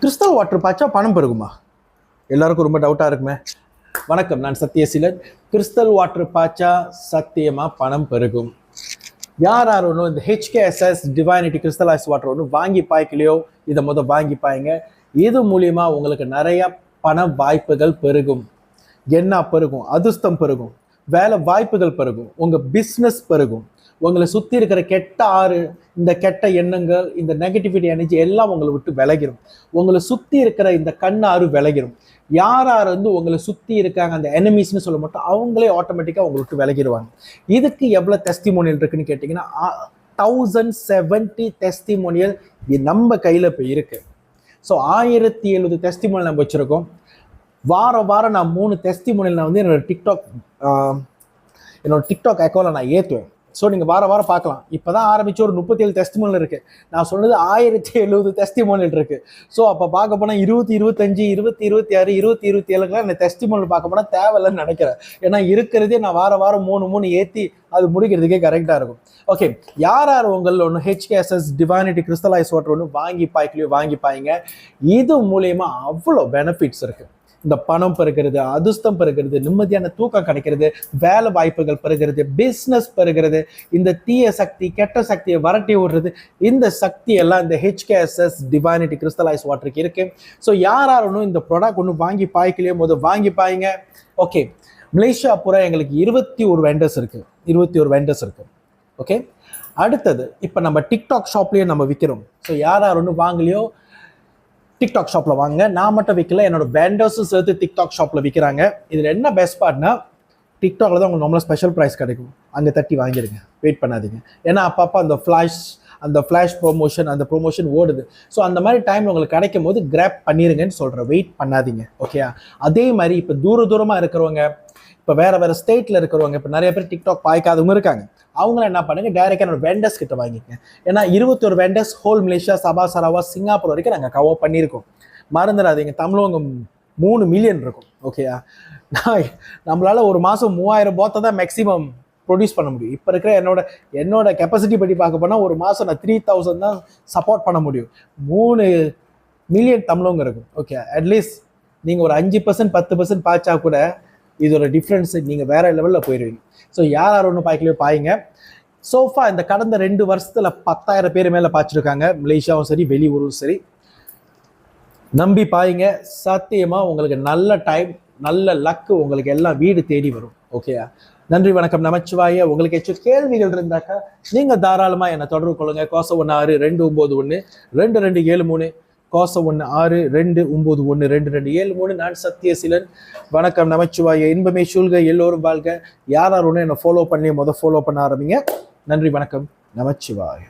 Crystal water பாய்ச்சா பணம் பெருகுமா? எல்லாருக்கும் ரொம்ப டவுட்டா இருக்குமே. வணக்கம், நான் சத்யசீலன். கிறிஸ்டல் வாட்டர் பாய்ச்சா சத்தியமா பணம் பெருகும். யார் ஒன்றும் இந்த HKSS டிவைனிட்டி கிறிஸ்டலைஸ் வாட்டர் ஒன்று வாங்கி பாய்க்கலையோ, இதை வாங்கி பாய்ங்க. இது மூலியமா உங்களுக்கு நிறைய பண வாய்ப்புகள் பெருகும். என்ன பெருகும்? அதிர்ஷ்டம் பெருகும், வேலை வாய்ப்புகள் பெருகும், உங்க பிஸ்னஸ் பெருகும், உங்களை சுற்றி இருக்கிற கெட்ட இந்த கெட்ட எண்ணங்கள், இந்த நெகட்டிவிட்டி எனர்ஜி எல்லாம் உங்களை விட்டு விலகிடும். உங்களை சுற்றி இருக்கிற இந்த கண்ணாறு விலகிடும். யார் உங்களை சுற்றி இருக்காங்க அந்த எனிமீஸ்னு சொல்ல மாட்டோம், அவங்களே ஆட்டோமேட்டிக்காக உங்களை விட்டு விலகிடுவாங்க. இதுக்கு எவ்வளோ டெஸ்டிமோனியல் இருக்குன்னு கேட்டிங்கன்னா 1070 டெஸ்டிமோனியல் நம்ம கையில் இப்போ இருக்கு. ஸோ 1070 டெஸ்டிமோனியல் நம்ம வச்சுருக்கோம். வாரம் நான் 3 டெஸ்டிமோனியல் நான் வந்து என்னோட டிக்டாக் அக்கௌண்ட்டில் நான் ஏற்றுவேன். ஸோ நீங்கள் வாரம் பார்க்கலாம். இப்போ தான் ஆரம்பிச்சு ஒரு 37 டெஸ்டிமோனியல் இருக்குது. நான் சொன்னது 1070 டெஸ்டிமோனியல் இருக்குது. ஸோ அப்போ பார்க்க போனால் 2025, 2026, 2027 இந்த டெஸ்டிமோனியல் பார்க்க போனால் தேவையில்லைன்னு நினைக்கிறேன். ஏன்னா இருக்கிறதே நான் வாரம் 3 ஏற்றி அது முடிக்கிறதுக்கே கரெக்டாக இருக்கும். ஓகே, யார் உங்கள் ஒன்று HKSS டிவைனிட்டி கிறிஸ்டலைஸ் வாட்டர் ஒன்று வாங்கி பாய்ங்க. இது மூலயமா அவ்வளோ பெனிஃபிட்ஸ் இருக்குது. இந்த பணம் பெறுகிறது, அதிர்ஷ்டம் பெறுகிறது, நிம்மதியான தூக்கம் கிடைக்கிறது, வேலை வாய்ப்புகள் பெறுகிறது, பிஸ்னஸ் பெறுகிறது, இந்த தீய சக்தி கெட்ட சக்தியை வரட்டி விடுறது, இந்த சக்தி எல்லாம் இந்த HKSS டிவைனிட்டி கிறிஸ்டலைஸ் வாட்டருக்கு இருக்கு. ஸோ யார் ஒன்றும் இந்த ப்ராடக்ட் ஒன்று வாங்கி பாய்க்கலையோ வாங்கி பாய்ங்க. ஓகே, மலேசியா பூரா எங்களுக்கு 21 வெண்டர்ஸ் இருக்கு. ஓகே, அடுத்தது இப்போ நம்ம டிக்டாக் ஷாப்லேயே நம்ம விற்கிறோம். ஸோ யார் ஒன்றும் வாங்கலையோ டிக்டாக் ஷாப்பில் வாங்க. நான் மட்டும் விற்கல, என்னோட வெண்டர்ஸும் சேர்த்து டிக்டாக் ஷாப்பில் விற்கிறாங்க. இதில் என்ன பெஸ்ட் பார்ட்னா, டிக்டாக்ல தான் உங்களுக்கு நார்மலாக ஸ்பெஷல் ப்ரைஸ் கிடைக்கும். அங்கே தட்டி வாங்கிடுங்க, வெயிட் பண்ணாதீங்க. ஏன்னா அப்பப்போ அந்த ஃப்ளாஷ் ப்ரொமோஷன் ஓடுது. ஸோ அந்த மாதிரி டைம் உங்களுக்கு கிடைக்கும் போது கிராப் பண்ணிடுங்கன்னு சொல்கிறேன், வெயிட் பண்ணாதீங்க. ஓகே, அதே மாதிரி இப்போ தூரமாக இருக்கிறவங்க, இப்போ வேறு ஸ்டேட்டில் இருக்கிறவங்க, இப்போ நிறைய பேர் டிக்டாக் பாய்க்காதவங்க இருக்காங்க. அவங்கள என்ன பண்ணுங்க, டைரெக்டாக என்னோட வெண்டர்ஸ் கிட்ட வாங்கிக்கங்க. ஏன்னா 21 வெண்டர்ஸ் ஹோல் மலேசியா, சபா, சரவா, சிங்கப்பூர் வரைக்கும் நாங்கள் கவர் பண்ணியிருக்கோம். மறந்துடாதீங்க, தமிழவங்க 3 மில்லியன் இருக்கும். ஓகேயா, நம்மளால ஒரு மாதம் 3000 போத்தை தான் மேக்ஸிமம் ப்ரொடியூஸ் பண்ண முடியும். இப்போ இருக்கிற என்னோட கெப்பாசிட்டி படி பார்க்க போனால் ஒரு மாதம் நான் 3000 தான் சப்போர்ட் பண்ண முடியும். 3 மில்லியன் தமிழவங்க இருக்கும். ஓகே, அட்லீஸ்ட் நீங்கள் ஒரு 5% 10% பாய்ச்சா கூட இதோட டிஃப்ரென்ஸ் நீங்கள் வேற லெவலில் போயிடுவீங்க. ஸோ யார் ஒன்றும் பாய்க்கலையோ பாய்ங்க. சோஃபா இந்த கடந்த 2 வருஷத்துல 10,000 பேர் மேலே பாய்ச்சிருக்காங்க, மலேசியாவும் சரி வெளியூரும் சரி. நம்பி பாய்ங்க, சத்தியமா உங்களுக்கு நல்ல டைம், நல்ல லக்கு, உங்களுக்கு எல்லாம் வீடு தேடி வரும். ஓகேயா, நன்றி, வணக்கம், நமச்சிவாய. உங்களுக்கு ஏதாச்சும் கேள்விகள் இருந்தாக்கா நீங்க தாராளமா என்னை தொடர்பு கொள்ளுங்க. கோசம் 16 291 2273, கோசம் 16 291 2273. நான் சத்யசீலன். வணக்கம், நமச்சிவாய. இன்பமே சூழ்க, எல்லோரும் வாழ்க. யார் ஒன்று என்னை ஃபாலோ பண்ணி ஃபாலோ பண்ண ஆரம்பிங்க. நன்றி, வணக்கம், நமச்சிவாய.